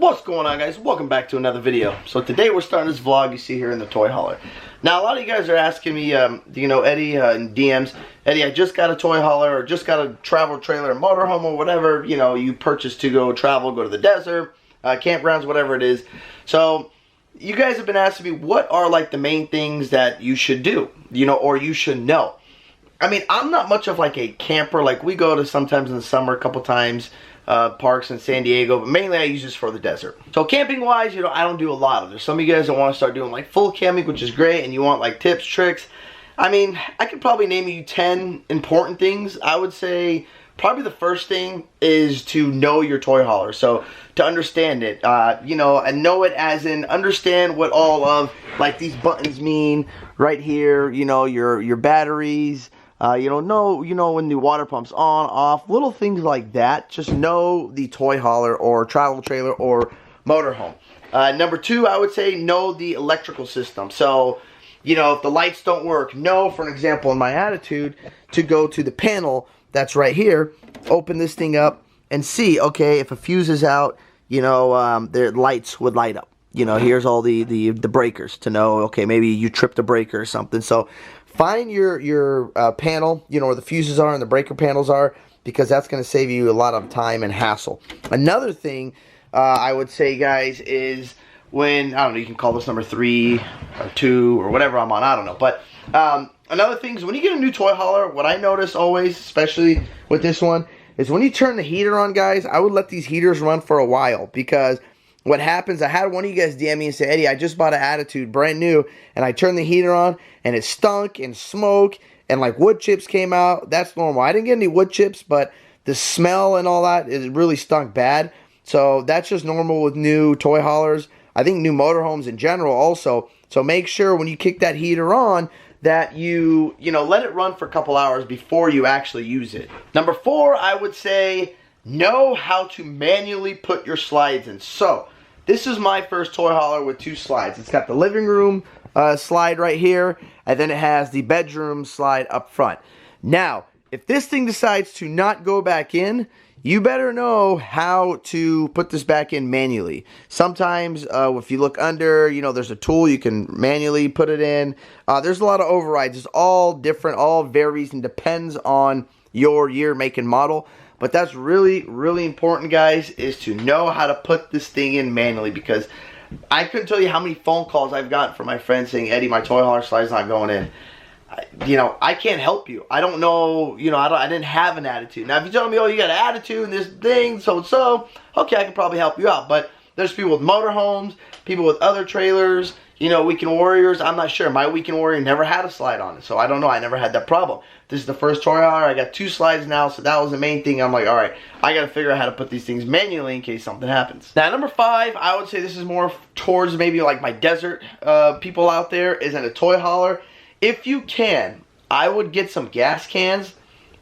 What's going on, guys? Welcome back to another video. So today we're starting this vlog you see here in the toy hauler. Now a lot of you guys are asking me, Eddie, in DMs, Eddie, I just got a toy hauler or just got a travel trailer, motorhome or whatever, you purchase to go travel, go to the desert, campgrounds, whatever it is. So you guys have been asking me what are like the main things that you should do, or you should know. I mean, I'm not much of like a camper. Like we go to sometimes in the summer a couple times, parks in San Diego, but mainly I use this for the desert. So camping wise, I don't do a lot of this. Some of you guys don't want to start doing like full camping, which is great, and you want like tips, tricks. I mean, I could probably name you 10 important things. I would say probably the first thing is to know your toy hauler. So to understand it, and know it as in understand what all of like these buttons mean right here, your batteries, know when the water pump's on, off, little things like that. Just know the toy hauler or travel trailer or motorhome. Number two, I would say know the electrical system. So, if the lights don't work, know, for an example, in my attitude, to go to the panel that's right here, open this thing up and see, okay, if a fuse is out, their lights would light up. Here's all the breakers to know, okay, maybe you tripped a breaker or something. So find your panel, where the fuses are and the breaker panels are, because that's going to save you a lot of time and hassle. Another thing I would say, guys, is when, I don't know, you can call this number 3 or 2 or whatever I'm on, I don't know. But another thing is when you get a new toy hauler, what I notice always, especially with this one, is when you turn the heater on, guys, I would let these heaters run for a while, because what happens, I had one of you guys DM me and say, Eddie, I just bought an Attitude, brand new, and I turned the heater on, and it stunk and smoke, and like wood chips came out. That's normal. I didn't get any wood chips, but the smell and all that, it really stunk bad. So that's just normal with new toy haulers. I think new motorhomes in general also. So make sure when you kick that heater on that you let it run for a couple hours before you actually use it. Number 4, I would say, know how to manually put your slides in. So this is my first toy hauler with 2 slides. It's got the living room slide right here, and then it has the bedroom slide up front. Now, if this thing decides to not go back in, you better know how to put this back in manually. Sometimes if you look under, there's a tool you can manually put it in. There's a lot of overrides. It's all different, all varies and depends on your year, make, and model. But that's really, really important, guys, is to know how to put this thing in manually, because I couldn't tell you how many phone calls I've gotten from my friends saying, Eddie, my toy hauler slide's not going in. I can't help you. I don't know, I didn't have an Attitude. Now, if you tell me, oh, you got an Attitude and this thing, so, okay, I can probably help you out. But there's people with motorhomes, people with other trailers, Weekend Warriors. I'm not sure. My Weekend Warrior never had a slide on it, so I don't know. I never had that problem. This is the first toy hauler. I got 2 slides now, so that was the main thing. I'm like, all right, I got to figure out how to put these things manually in case something happens. Now, number 5, I would say this is more towards maybe like my desert people out there, is in a toy hauler. If you can, I would get some gas cans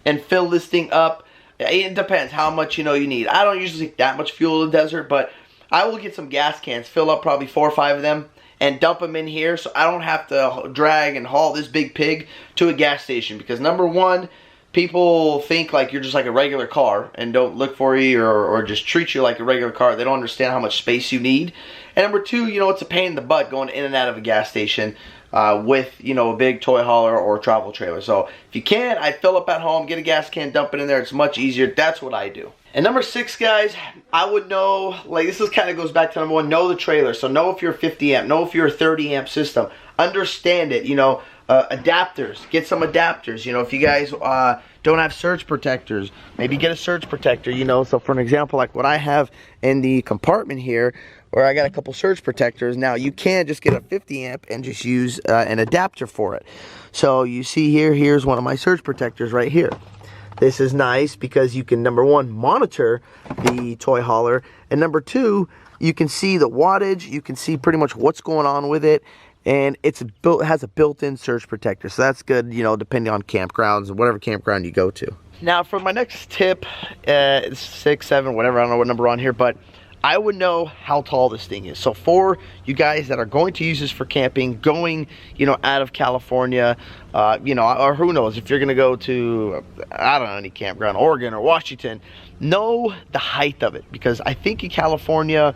and fill this thing up. It depends how much you need. I don't usually take that much fuel in the desert, but I will get some gas cans, fill up probably 4 or 5 of them, and dump them in here so I don't have to drag and haul this big pig to a gas station. Because number 1, people think like you're just like a regular car and don't look for you or just treat you like a regular car. They don't understand how much space you need. And number 2, it's a pain in the butt going in and out of a gas station with, a big toy hauler or travel trailer. So if you can, I fill up at home, get a gas can, dump it in there. It's much easier. That's what I do. And number 6, guys, I would know, like this is kind of goes back to number 1, know the trailer. So know if you're a 50 amp, know if you're a 30 amp system, understand it, adapters, get some adapters. If you guys don't have surge protectors, maybe get a surge protector, So for an example, like what I have in the compartment here, where I got a couple surge protectors. Now you can just get a 50 amp and just use an adapter for it. So you see here's one of my surge protectors right here. This is nice because you can, number 1, monitor the toy hauler, and number 2, you can see the wattage, you can see pretty much what's going on with it, and it has a built-in surge protector, so that's good, depending on campgrounds, whatever campground you go to. Now for my next tip, 6, 7, whatever, I don't know what number we're on here, but I would know how tall this thing is. So for you guys that are going to use this for camping, going, out of California, or who knows, if you're going to go to, I don't know, any campground, Oregon or Washington, know the height of it. Because I think in California,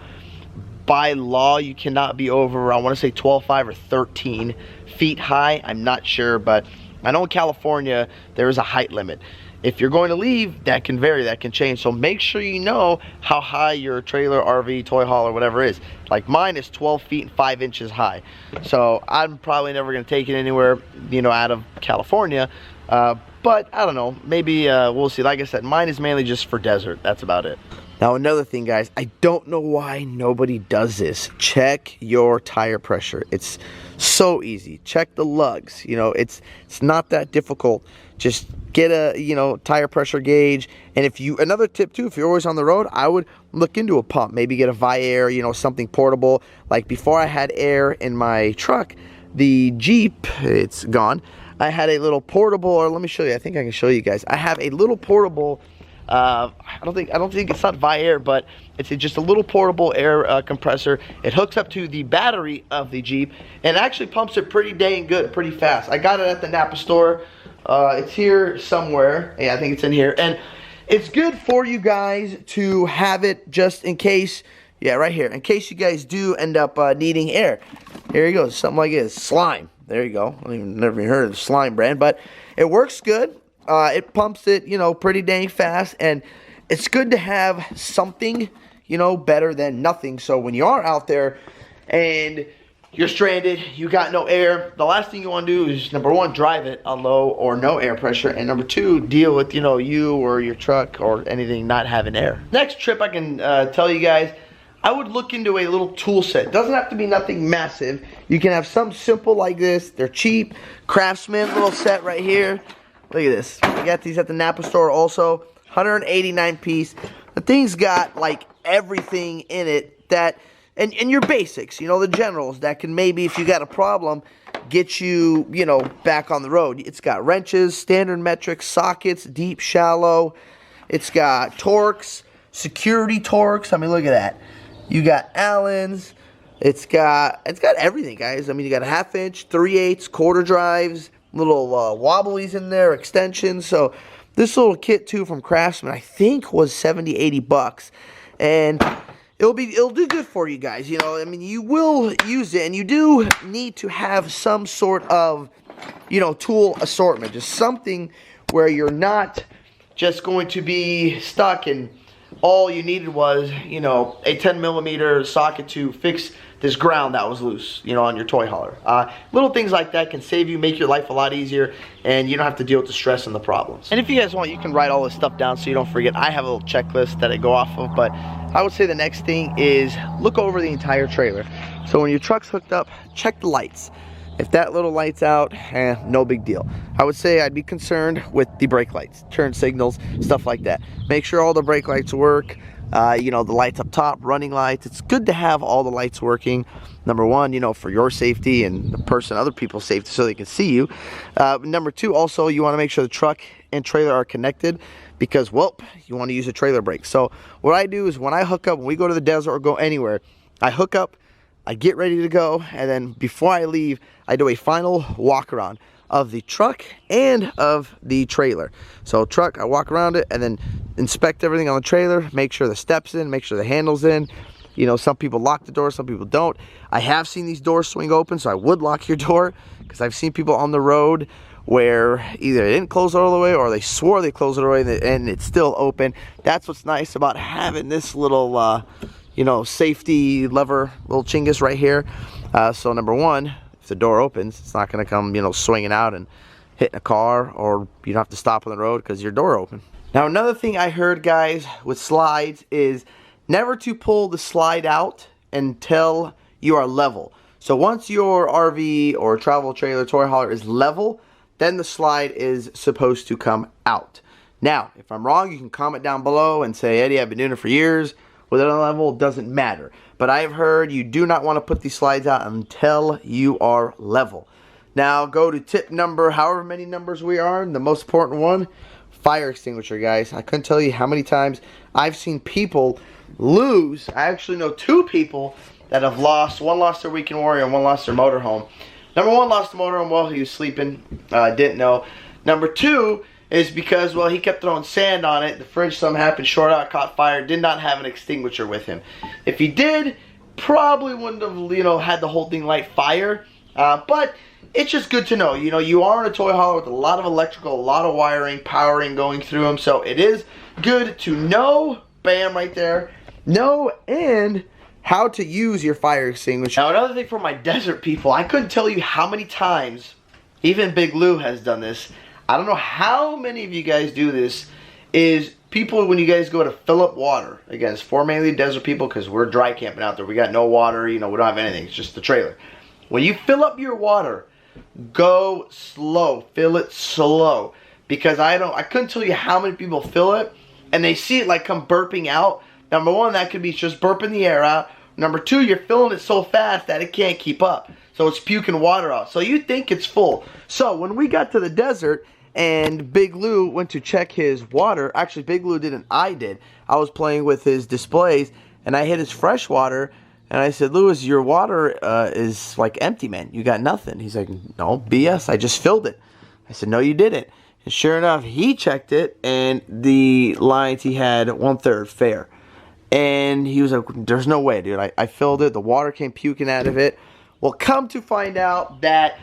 by law you cannot be over, I want to say 12.5 or 13 feet high. I'm not sure, but I know in California there is a height limit. If you're going to leave, that can vary, that can change. So make sure you know how high your trailer, RV, toy hauler, whatever is. Like mine is 12 feet and 5 inches high. So I'm probably never gonna take it anywhere, you know, out of California. But I don't know, maybe we'll see. Like I said, mine is mainly just for desert, that's about it. Now another thing, guys, I don't know why nobody does this. Check your tire pressure. It's so easy. Check the lugs. You know, it's not that difficult. Just get a, you know, tire pressure gauge. And if you, another tip too, if you're always on the road, I would look into a pump. Maybe get a Vi-Air, you know, something portable. Like before I had air in my truck, the Jeep, it's gone. I had a little portable, or let me show you. I think I can show you guys. I have a little portable. I don't think it's not Vi-Air, but it's just a little portable air compressor. It hooks up to the battery of the Jeep and actually pumps it pretty dang good, pretty fast. I got it at the Napa store. It's here somewhere. Yeah, I think it's in here. And it's good for you guys to have it just in case. Yeah, right here. In case you guys do end up needing air. Here you go. Something like this. Slime. There you go. I've never even heard of the Slime brand, but it works good. It pumps it, you know, pretty dang fast, and it's good to have something, you know, better than nothing. So when you are out there and you're stranded, you got no air, the last thing you want to do is, number one, drive it on low or no air pressure, and number two, deal with, you know, you or your truck or anything not having air. Next trip I can tell you guys, I would look into a little tool set. Doesn't have to be nothing massive. You can have something simple like this. They're cheap. Craftsman little set right here. Look at this. I got these at the Napa store also. 189 piece. The thing's got like everything in it that, and your basics, you know, the generals that can maybe, if you got a problem, get you, you know, back on the road. It's got wrenches, standard metric, sockets, deep, shallow. It's got Torx, security Torx. I mean, look at that. You got Allen's. It's got everything, guys. I mean, you got a 1/2 inch, 3/8, quarter drives, little wobblies in there, extensions. So this little kit too from Craftsman, I think was 70, 80 bucks. And it'll do good for you guys. You know, I mean, you will use it, and you do need to have some sort of, you know, tool assortment. Just something where you're not just going to be stuck and all you needed was, you know, a 10mm socket to fix this ground that was loose, you know, on your toy hauler. Little things like that can save you, make your life a lot easier, and you don't have to deal with the stress and the problems. And if you guys want, you can write all this stuff down so you don't forget. I have a little checklist that I go off of, but I would say the next thing is look over the entire trailer. So when your truck's hooked up, check the lights. If that little light's out, no big deal. I would say I'd be concerned with the brake lights, turn signals, stuff like that. Make sure all the brake lights work. You know, the lights up top, running lights. It's good to have all the lights working. Number one, you know, for your safety and other people's safety so they can see you. Number two, also, you want to make sure the truck and trailer are connected because, well, you want to use a trailer brake. So what I do is when I hook up, when we go to the desert or go anywhere, I hook up, I get ready to go, and then before I leave, I do a final walk around of the truck and of the trailer. So truck, I walk around it and then inspect everything on the trailer, make sure the steps in, make sure the handle's in. You know, some people lock the door, some people don't. I have seen these doors swing open, so I would lock your door because I've seen people on the road where either they didn't close it all the way or they swore they closed it all the way and it's still open. That's what's nice about having this little you know, safety lever, little chingus right here. So number one, if the door opens, it's not going to come, you know, swinging out and hitting a car, or you don't have to stop on the road because your door open. Now another thing I heard, guys, with slides is never to pull the slide out until you are level. So once your RV or travel trailer, toy hauler is level, then the slide is supposed to come out. Now, if I'm wrong, you can comment down below and say, Eddie, I've been doing it for years. Whether on level doesn't matter. But I've heard you do not want to put these slides out until you are level. Now go to tip number, however many numbers we are, and the most important one, fire extinguisher, guys. I couldn't tell you how many times I've seen people lose. I actually know 2 people that have lost. One lost their weekend warrior and one lost their motorhome. Number one lost the motorhome while he was sleeping. Didn't know. Number 2 is because, well, he kept throwing sand on it. The fridge, something happened, short out, caught fire, did not have an extinguisher with him. If he did, probably wouldn't have, you know, had the whole thing light fire. But it's just good to know. You know, you are in a toy hauler with a lot of electrical, a lot of wiring, powering going through them. So it is good to know. Bam, right there. Know and how to use your fire extinguisher. Now, another thing for my desert people, I couldn't tell you how many times, even Big Lou has done this. I don't know how many of you guys do this, is people, when you guys go to fill up water, again, it's for mainly desert people because we're dry camping out there. We got no water, you know, we don't have anything. It's just the trailer. When you fill up your water, go slow. Fill it slow. Because I couldn't tell you how many people fill it and they see it like come burping out. Number one, that could be just burping the air out. Number two, you're filling it so fast that it can't keep up. So it's puking water out. So you think it's full. So when we got to the desert and Big Lou went to check his water, actually Big Lou didn't, I did. I was playing with his displays and I hit his fresh water and I said, Louis, your water is like empty, man. You got nothing. He's like, no, BS, I just filled it. I said, no, you didn't. And sure enough, he checked it and the lines he had 1/3 fair. And he was like, there's no way, dude. I filled it. The water came puking out of it. Well, come to find out that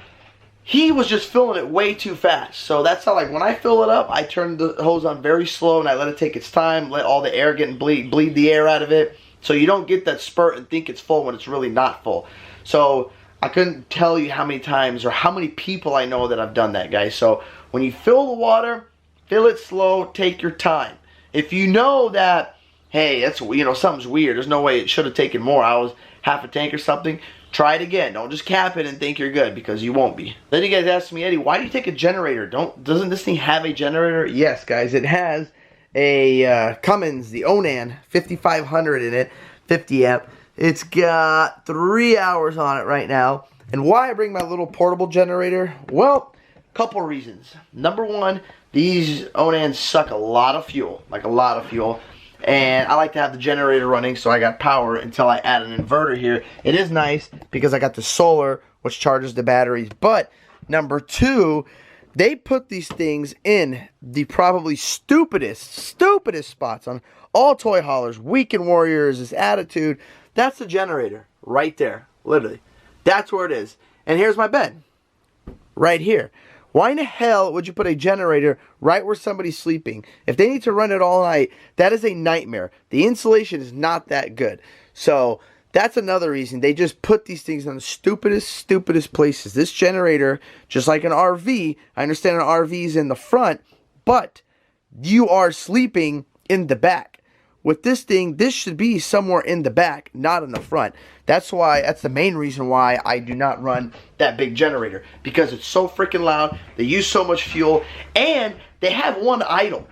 he was just filling it way too fast. So that's how, like, when I fill it up, I turn the hose on very slow and I let it take its time, let all the air get and bleed the air out of it. So you don't get that spurt and think it's full when it's really not full. So I couldn't tell you how many times or how many people I know that I've done that, guys. So when you fill the water, fill it slow, take your time. If you know that, hey, that's, you know, something's weird, there's no way it should have taken more, I was half a tank or something, try it again. Don't just cap it and think you're good, because you won't be. Then you guys ask me, Eddie, why do you take a generator? Doesn't this thing have a generator? Yes, guys, it has a Cummins, the Onan 5500 in it, 50 amp. It's got 3 hours on it right now. And why I bring my little portable generator? Well, couple reasons. Number one, these Onans suck a lot of fuel, like a lot of fuel. And I like to have the generator running so I got power until I add an inverter here. It is nice because I got the solar, which charges the batteries. But number two, they put these things in the probably stupidest spots on all toy haulers. Weekend Warriors, this Attitude. That's the generator right there, literally. That's where it is. And here's my bed, right here. Why in the hell would you put a generator right where somebody's sleeping? If they need to run it all night, that is a nightmare. The insulation is not that good. So that's another reason. They just put these things in the stupidest places. This generator, just like an RV, I understand an RV is in the front, but you are sleeping in the back. With this thing, this should be somewhere in the back, not in the front. That's the main reason why I do not run that big generator, because it's so freaking loud. They use so much fuel, and they have one idle.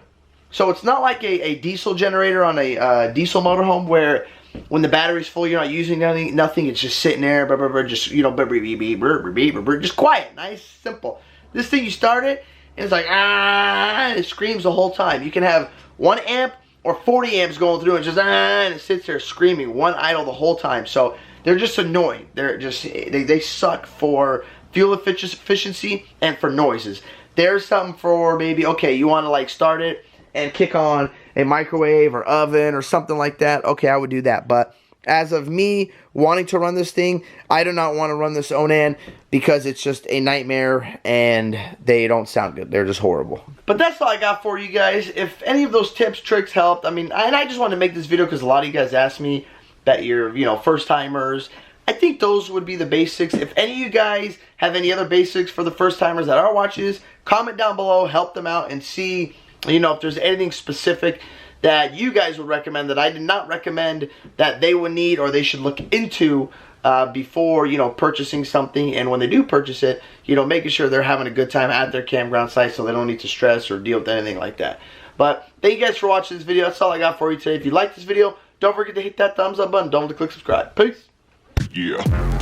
So it's not like a diesel generator on a diesel motorhome where when the battery's full, you're not using nothing. It's just sitting there, just, you know, just quiet, nice, simple. This thing, you start it, and it's like, and it screams the whole time. You can have 1 amp or 40 amps going through and just, and it sits there screaming, one idle the whole time. So they're just annoying. They're just, they suck for fuel efficiency and for noises. There's something for maybe, okay, you want to like start it and kick on a microwave or oven or something like that. Okay, I would do that. But as of me wanting to run this thing, I do not want to run this Onan because it's just a nightmare and they don't sound good. They're just horrible. But that's all I got for you guys. If any of those tips, tricks helped, I mean, and I just wanted to make this video because a lot of you guys asked me that you're, you know, first timers. I think those would be the basics. If any of you guys have any other basics for the first timers that are watching this, comment down below, help them out, and see, you know, if there's anything specific that you guys would recommend that I did not recommend that they would need or they should look into before, you know, purchasing something. And when they do purchase it, you know, making sure they're having a good time at their campground site so they don't need to stress or deal with anything like that. But thank you guys for watching this video. That's all I got for you today. If you like this video, don't forget to hit that thumbs up button. Don't forget to click subscribe. Peace. Yeah.